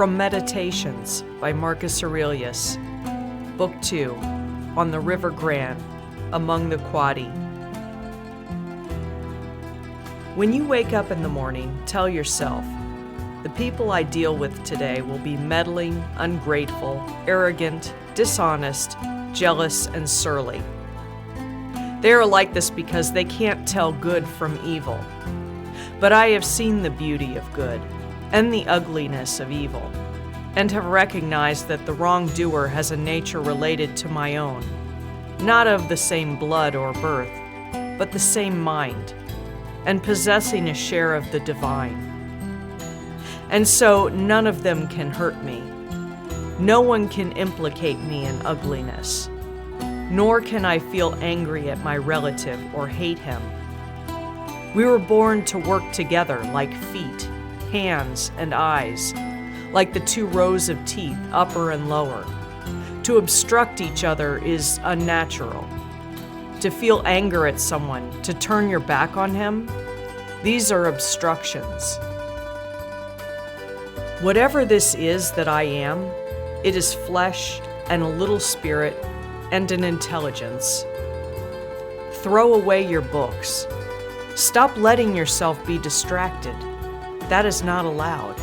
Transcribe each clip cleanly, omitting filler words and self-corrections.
From Meditations by Marcus Aurelius, Book 2, on the River Gran, among the Quadi. When you wake up in the morning, tell yourself, the people I deal with today will be meddling, ungrateful, arrogant, dishonest, jealous, and surly. They are like this because they can't tell good from evil. But I have seen the beauty of good and the ugliness of evil, and have recognized that the wrongdoer has a nature related to my own, not of the same blood or birth, but the same mind, and possessing a share of the divine. And so none of them can hurt me. No one can implicate me in ugliness, nor can I feel angry at my relative or hate him. We were born to work together like feet, hands, and eyes, like the two rows of teeth, upper and lower. To obstruct each other is unnatural. To feel anger at someone, to turn your back on him, these are obstructions. Whatever this is that I am, it is flesh and a little spirit and an intelligence. Throw away your books. Stop letting yourself be distracted. That is not allowed.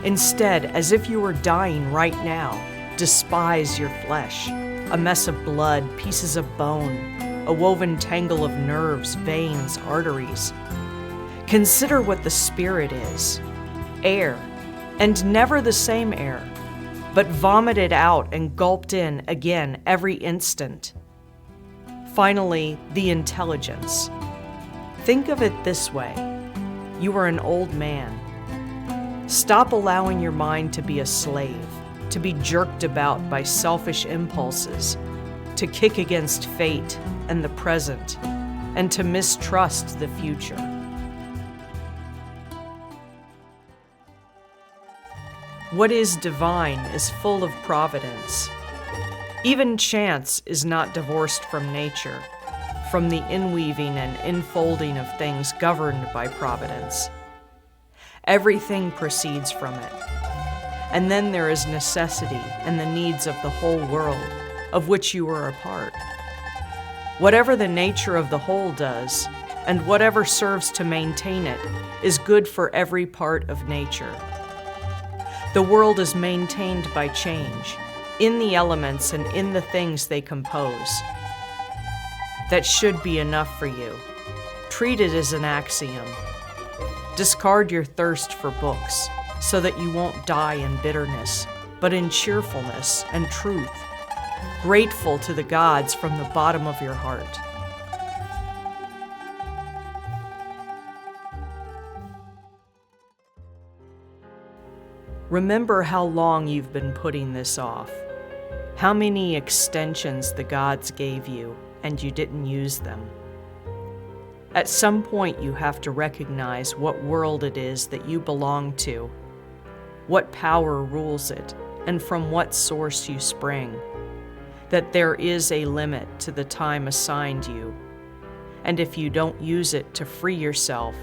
Instead, as if you were dying right now, despise your flesh, a mess of blood, pieces of bone, a woven tangle of nerves, veins, arteries. Consider what the spirit is, air, and never the same air, but vomited out and gulped in again every instant. Finally, the intelligence. Think of it this way. You are an old man. Stop allowing your mind to be a slave, to be jerked about by selfish impulses, to kick against fate and the present, and to mistrust the future. What is divine is full of providence. Even chance is not divorced from nature, from the inweaving and infolding of things governed by providence. Everything proceeds from it. And then there is necessity and the needs of the whole world, of which you are a part. Whatever the nature of the whole does, and whatever serves to maintain it, is good for every part of nature. The world is maintained by change, in the elements and in the things they compose. That should be enough for you. Treat it as an axiom. Discard your thirst for books, so that you won't die in bitterness, but in cheerfulness and truth, grateful to the gods from the bottom of your heart. Remember how long you've been putting this off, how many extensions the gods gave you, and you didn't use them. At some point, you have to recognize what world it is that you belong to, what power rules it, and from what source you spring, that there is a limit to the time assigned you, and if you don't use it to free yourself,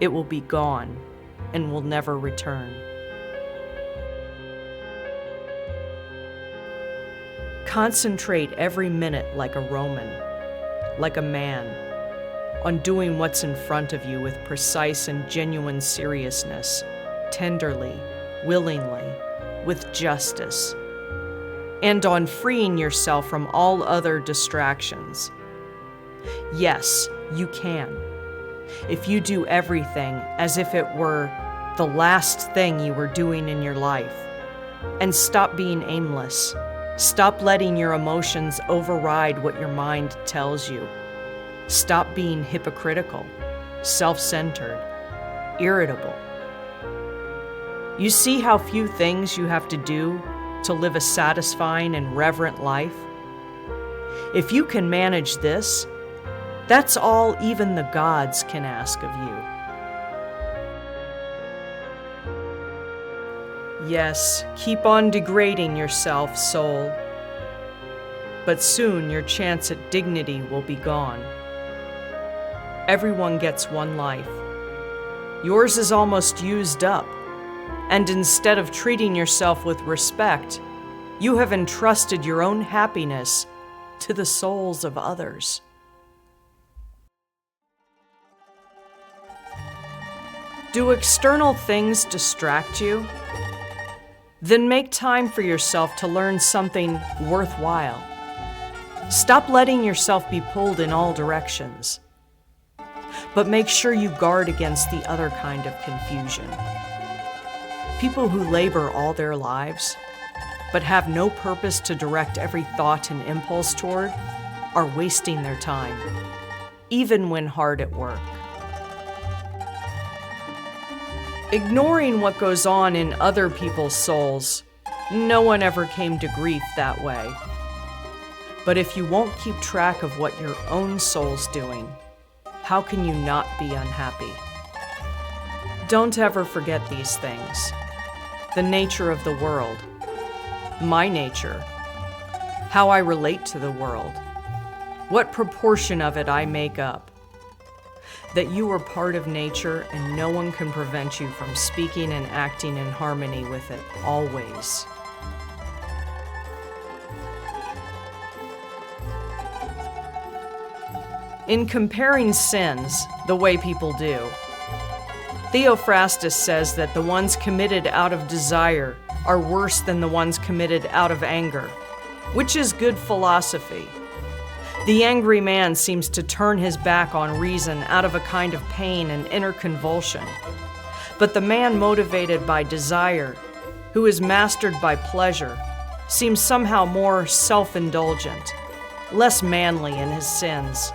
it will be gone and will never return. Concentrate every minute like a Roman, like a man, on doing what's in front of you with precise and genuine seriousness, tenderly, willingly, with justice, and on freeing yourself from all other distractions. Yes, you can, if you do everything as if it were the last thing you were doing in your life, and stop being aimless. Stop letting your emotions override what your mind tells you. Stop being hypocritical, self-centered, irritable. You see how few things you have to do to live a satisfying and reverent life? If you can manage this, that's all even the gods can ask of you. Yes, keep on degrading yourself, soul. But soon your chance at dignity will be gone. Everyone gets one life. Yours is almost used up. And instead of treating yourself with respect, you have entrusted your own happiness to the souls of others. Do external things distract you? Then make time for yourself to learn something worthwhile. Stop letting yourself be pulled in all directions. But make sure you guard against the other kind of confusion. People who labor all their lives, but have no purpose to direct every thought and impulse toward, are wasting their time, even when hard at work. Ignoring what goes on in other people's souls, no one ever came to grief that way. But if you won't keep track of what your own soul's doing, how can you not be unhappy? Don't ever forget these things. The nature of the world, my nature, how I relate to the world, what proportion of it I make up, that you are part of nature and no one can prevent you from speaking and acting in harmony with it always. In comparing sins the way people do, Theophrastus says that the ones committed out of desire are worse than the ones committed out of anger, which is good philosophy. The angry man seems to turn his back on reason out of a kind of pain and inner convulsion. But the man motivated by desire, who is mastered by pleasure, seems somehow more self-indulgent, less manly in his sins.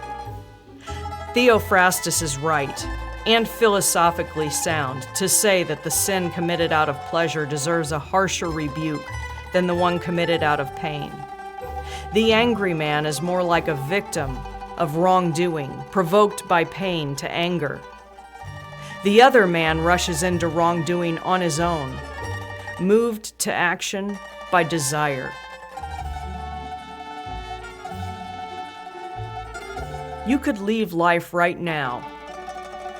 Theophrastus is right, and philosophically sound, to say that the sin committed out of pleasure deserves a harsher rebuke than the one committed out of pain. The angry man is more like a victim of wrongdoing, provoked by pain to anger. The other man rushes into wrongdoing on his own, moved to action by desire. You could leave life right now.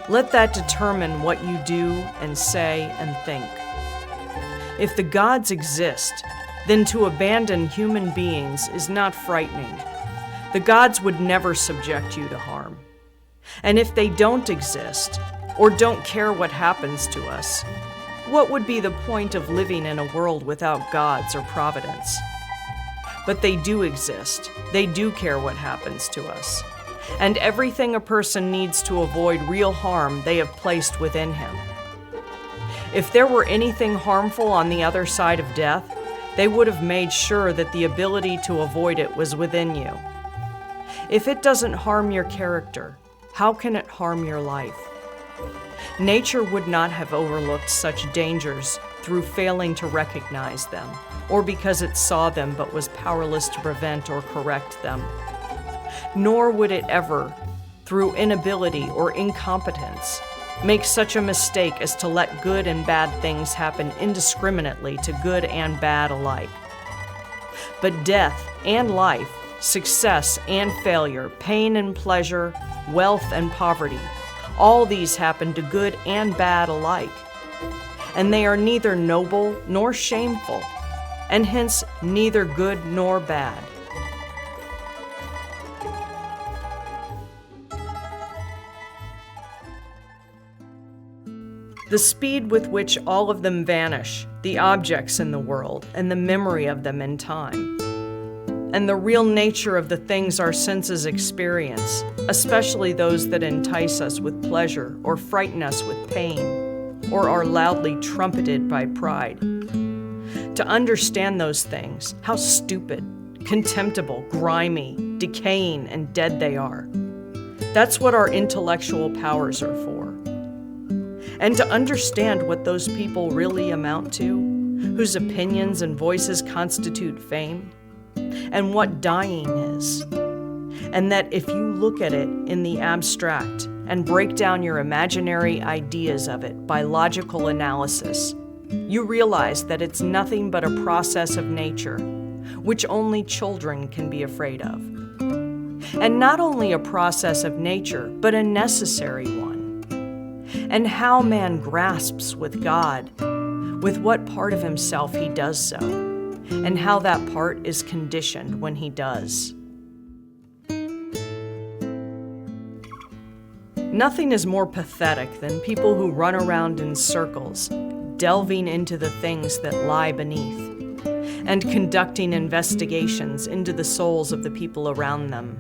Let that determine what you do and say and think. If the gods exist, then to abandon human beings is not frightening. The gods would never subject you to harm. And if they don't exist, or don't care what happens to us, what would be the point of living in a world without gods or providence? But they do exist. They do care what happens to us. And everything a person needs to avoid real harm they have placed within him. If there were anything harmful on the other side of death, they would have made sure that the ability to avoid it was within you. If it doesn't harm your character, how can it harm your life? Nature would not have overlooked such dangers through failing to recognize them, or because it saw them but was powerless to prevent or correct them. Nor would it ever, through inability or incompetence, make such a mistake as to let good and bad things happen indiscriminately to good and bad alike. But death and life, success and failure, pain and pleasure, wealth and poverty, all these happen to good and bad alike. And they are neither noble nor shameful, and hence neither good nor bad. The speed with which all of them vanish, the objects in the world, and the memory of them in time, and the real nature of the things our senses experience, especially those that entice us with pleasure or frighten us with pain, or are loudly trumpeted by pride. To understand those things, how stupid, contemptible, grimy, decaying, and dead they are. That's what our intellectual powers are for. And to understand what those people really amount to, whose opinions and voices constitute fame, and what dying is, and that if you look at it in the abstract and break down your imaginary ideas of it by logical analysis, you realize that it's nothing but a process of nature, which only children can be afraid of. And not only a process of nature, but a necessary one. And how man grasps with God, with what part of himself he does so, and how that part is conditioned when he does. Nothing is more pathetic than people who run around in circles, delving into the things that lie beneath, and conducting investigations into the souls of the people around them,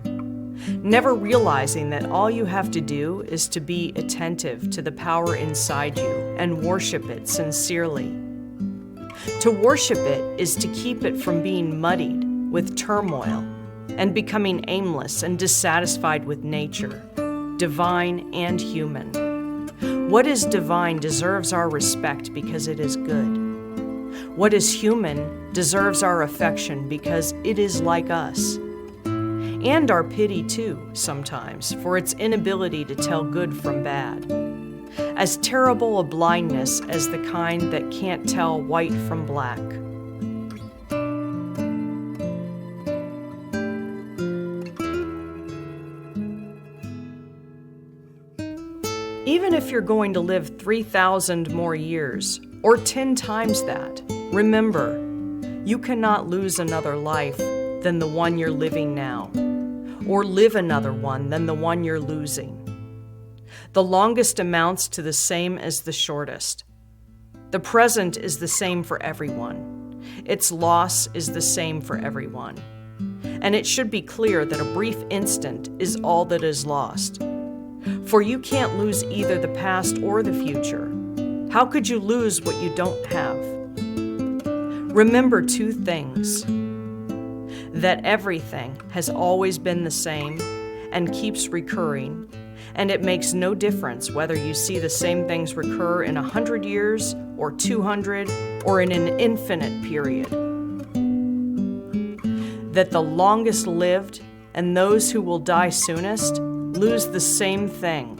never realizing that all you have to do is to be attentive to the power inside you and worship it sincerely. To worship it is to keep it from being muddied with turmoil and becoming aimless and dissatisfied with nature, divine and human. What is divine deserves our respect because it is good. What is human deserves our affection because it is like us. And our pity too, sometimes, for its inability to tell good from bad. As terrible a blindness as the kind that can't tell white from black. Even if you're going to live 3,000 more years, or 10 times that, remember, you cannot lose another life than the one you're living now, or live another one than the one you're losing. The longest amounts to the same as the shortest. The present is the same for everyone. Its loss is the same for everyone. And it should be clear that a brief instant is all that is lost. For you can't lose either the past or the future. How could you lose what you don't have? Remember two things: that everything has always been the same and keeps recurring, and it makes no difference whether you see the same things recur in 100 years or 200 or in an infinite period. That the longest lived and those who will die soonest lose the same thing.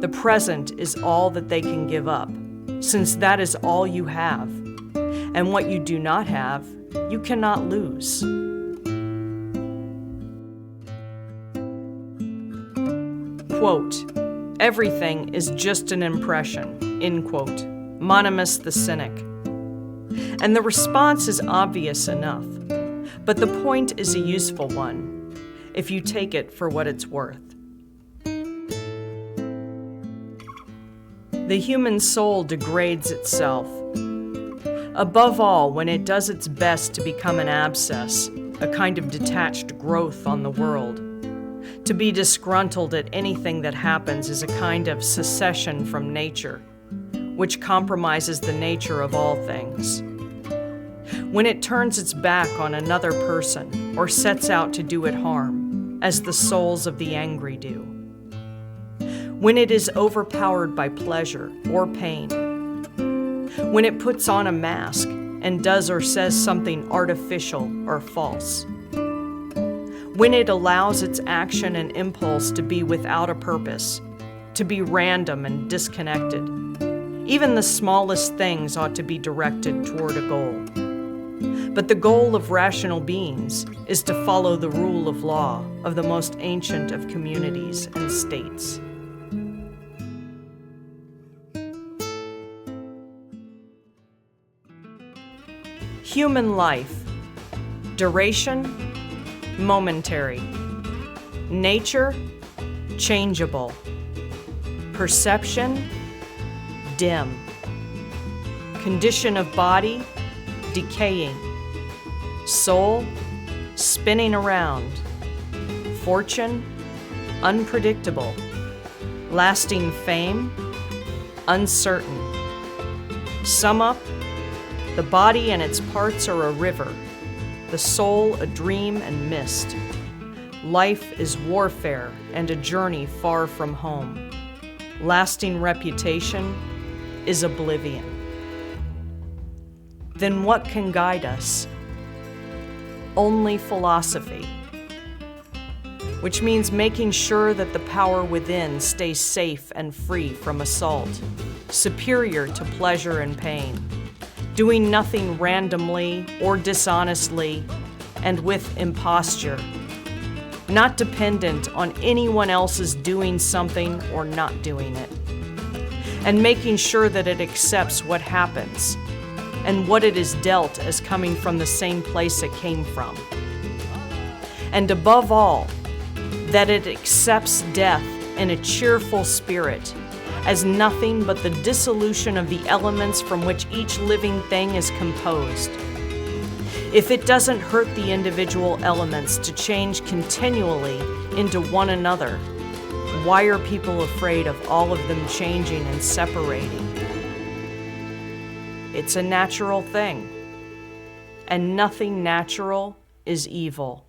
The present is all that they can give up, since that is all you have, and what you do not have, you cannot lose. Quote, "Everything is just an impression," end quote, Monimus the Cynic. And the response is obvious enough, but the point is a useful one, if you take it for what it's worth. The human soul degrades itself. Above all, when it does its best to become an abscess, a kind of detached growth on the world. To be disgruntled at anything that happens is a kind of secession from nature, which compromises the nature of all things. When it turns its back on another person or sets out to do it harm, as the souls of the angry do. When it is overpowered by pleasure or pain. When it puts on a mask and does or says something artificial or false. When it allows its action and impulse to be without a purpose, to be random and disconnected. Even the smallest things ought to be directed toward a goal. But the goal of rational beings is to follow the rule of law of the most ancient of communities and states. Human life. Duration, momentary. Nature, changeable. Perception, dim. Condition of body, decaying. Soul, spinning around. Fortune, unpredictable. Lasting fame, uncertain. Sum up, the body and its parts are a river, the soul a dream and mist. Life is warfare and a journey far from home. Lasting reputation is oblivion. Then what can guide us? Only philosophy, which means making sure that the power within stays safe and free from assault, superior to pleasure and pain, doing nothing randomly or dishonestly and with imposture, not dependent on anyone else's doing something or not doing it. and making sure that it accepts what happens and what it is dealt as coming from the same place it came from. And above all, that it accepts death in a cheerful spirit as nothing but the dissolution of the elements from which each living thing is composed. If it doesn't hurt the individual elements to change continually into one another, why are people afraid of all of them changing and separating? It's a natural thing, and nothing natural is evil.